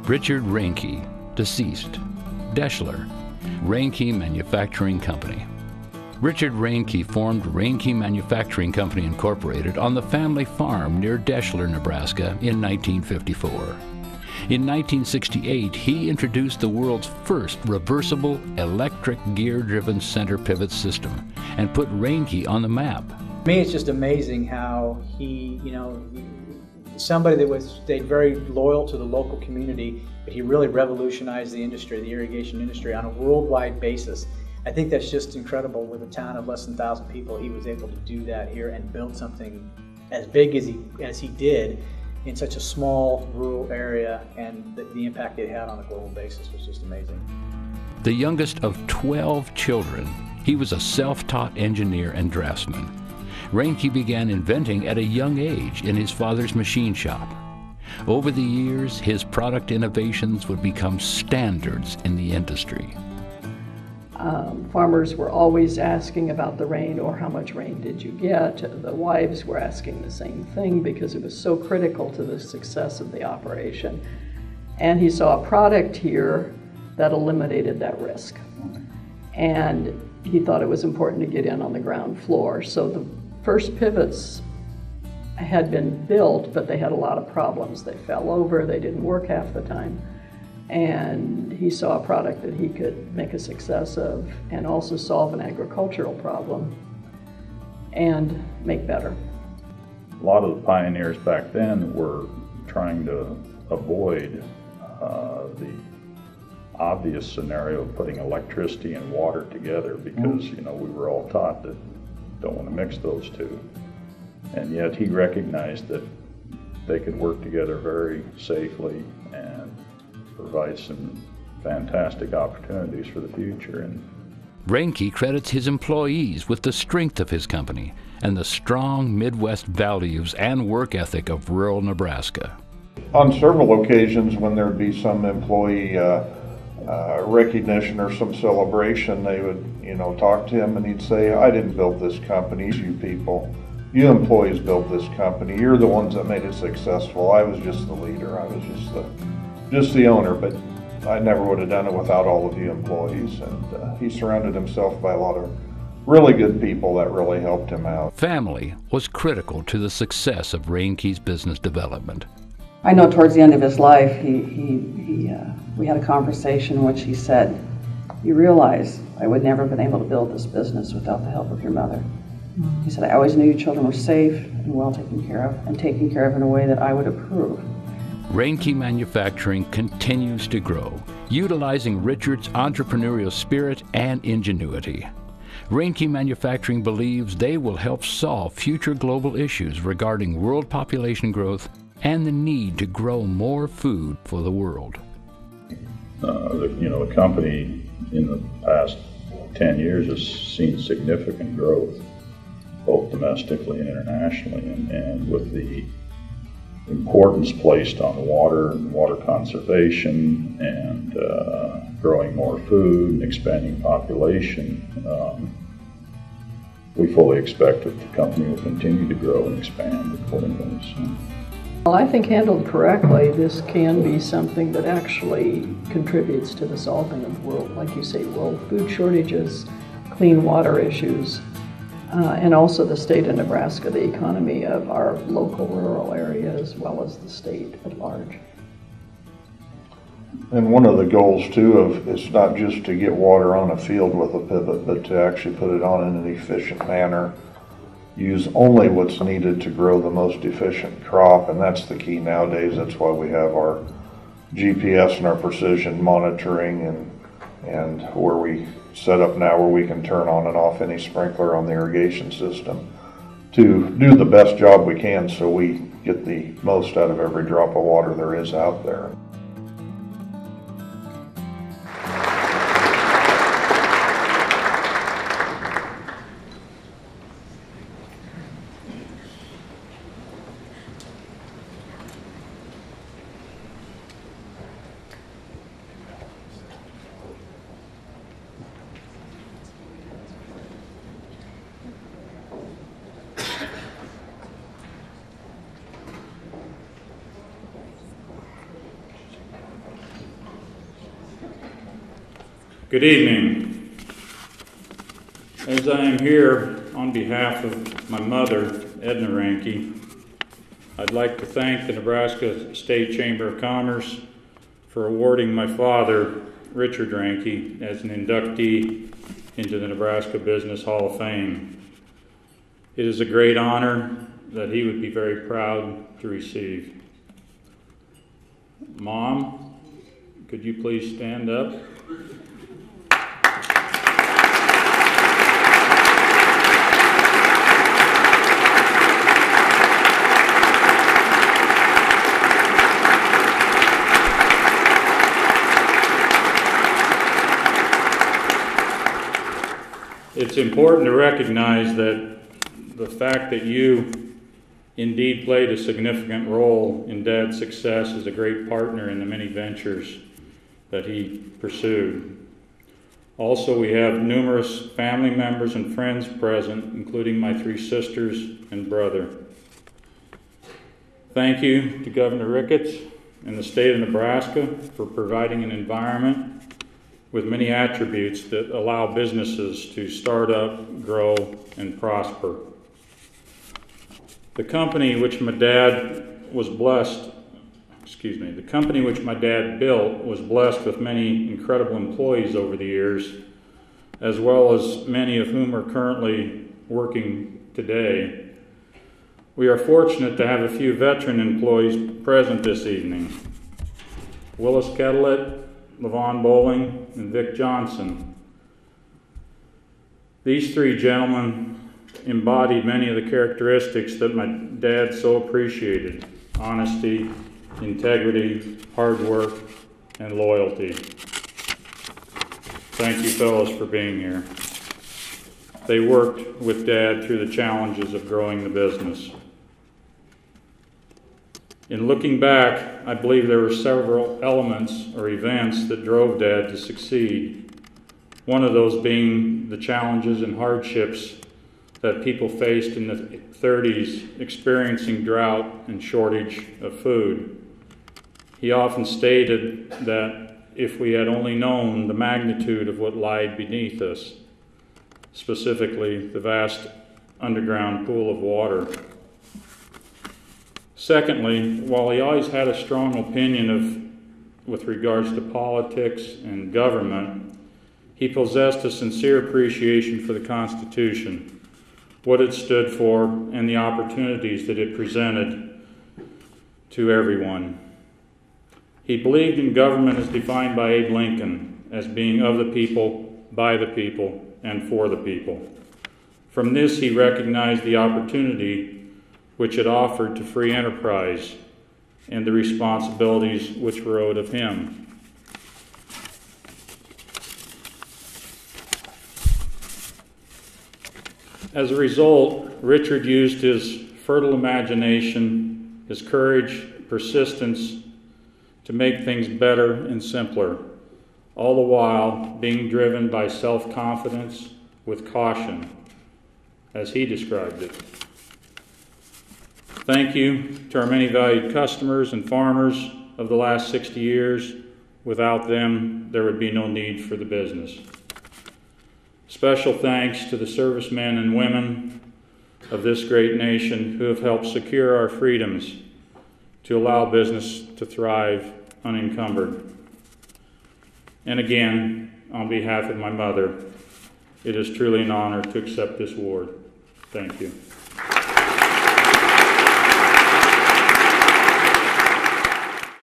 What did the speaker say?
Richard Reinke, deceased. Deschler, Reinke Manufacturing Company. Richard Reinke formed Reinke Manufacturing Company Incorporated on the family farm near Deschler, Nebraska in 1954. In 1968, he introduced the world's first reversible electric gear-driven center pivot system and put Reinke on the map. To me, it's just amazing how he, somebody that stayed very loyal to the local community, but he really revolutionized the industry, the irrigation industry, on a worldwide basis. I think that's just incredible. With a town of less than 1,000 people, he was able to do that here and build something as big as he did in such a small rural area, and the impact it had on a global basis was just amazing. The youngest of 12 children, he was a self-taught engineer and draftsman. Reinke began inventing at a young age in his father's machine shop. Over the years, his product innovations would become standards in the industry. Farmers were always asking about the rain, or how much rain did you get. The wives were asking the same thing because it was so critical to the success of the operation. And he saw a product here that eliminated that risk. And he thought it was important to get in on the ground floor. So the first pivots had been built, but they had a lot of problems. They fell over, they didn't work half the time. And he saw a product that he could make a success of and also solve an agricultural problem and make better. A lot of the pioneers back then were trying to avoid the obvious scenario of putting electricity and water together because, we were all taught that don't want to mix those two. And yet he recognized that they could work together very safely and provide some fantastic opportunities for the future. And Reinke credits his employees with the strength of his company and the strong Midwest values and work ethic of rural Nebraska. On several occasions when there would be some employee recognition or some celebration, they would, talk to him and he'd say, I didn't build this company, you people. You employees built this company. You're the ones that made it successful. I was just the leader. I was just the owner, but I never would have done it without all of you employees. And he surrounded himself by a lot of really good people that really helped him out. Family was critical to the success of Reinke's business development. I know towards the end of his life, we had a conversation in which he said, you realize I would never have been able to build this business without the help of your mother. He said, I always knew your children were safe and well taken care of, and taken care of in a way that I would approve. Reinke Manufacturing continues to grow, utilizing Richard's entrepreneurial spirit and ingenuity. Reinke Manufacturing believes they will help solve future global issues regarding world population growth and the need to grow more food for the world. The company in the past 10 years has seen significant growth, both domestically and internationally, and with the importance placed on water and water conservation and growing more food and expanding population, we fully expect that the company will continue to grow and expand accordingly. So. Well, I think handled correctly, this can be something that actually contributes to the solving of world, like you say, world food shortages, clean water issues, and also the state of Nebraska, the economy of our local rural area as well as the state at large. And one of the goals too is not just to get water on a field with a pivot, but to actually put it on in an efficient manner. Use only what's needed to grow the most efficient crop, and that's the key nowadays. That's why we have our GPS and our precision monitoring and where we set up now where we can turn on and off any sprinkler on the irrigation system to do the best job we can so we get the most out of every drop of water there is out there. Good evening. As I am here on behalf of my mother, Edna Reinke, I'd like to thank the Nebraska State Chamber of Commerce for awarding my father, Richard Reinke, as an inductee into the Nebraska Business Hall of Fame. It is a great honor that he would be very proud to receive. Mom, could you please stand up? It's important to recognize that the fact that you indeed played a significant role in Dad's success as a great partner in the many ventures that he pursued. Also, we have numerous family members and friends present, including my 3 sisters and brother. Thank you to Governor Ricketts and the state of Nebraska for providing an environment with many attributes that allow businesses to start up, grow, and prosper. The company which my dad built was blessed with many incredible employees over the years, as well as many of whom are currently working today. We are fortunate to have a few veteran employees present this evening. Willis Kettlet, Levon Bowling, and Vic Johnson. These 3 gentlemen embodied many of the characteristics that my dad so appreciated: honesty, integrity, hard work, and loyalty. Thank you, fellows, for being here. They worked with Dad through the challenges of growing the business. In looking back, I believe there were several elements or events that drove Dad to succeed. One of those being the challenges and hardships that people faced in the 30s, experiencing drought and shortage of food. He often stated that if we had only known the magnitude of what lied beneath us, specifically the vast underground pool of water. Secondly, while he always had a strong opinion with regards to politics and government, he possessed a sincere appreciation for the Constitution, what it stood for, and the opportunities that it presented to everyone. He believed in government as defined by Abe Lincoln, as being of the people, by the people, and for the people. From this, he recognized the opportunity which it offered to free enterprise and the responsibilities which were owed of him. As a result, Richard used his fertile imagination, his courage, persistence to make things better and simpler, all the while being driven by self-confidence with caution, as he described it. Thank you to our many valued customers and farmers of the last 60 years. Without them, there would be no need for the business. Special thanks to the servicemen and women of this great nation who have helped secure our freedoms to allow business to thrive unencumbered. And again, on behalf of my mother, it is truly an honor to accept this award. Thank you.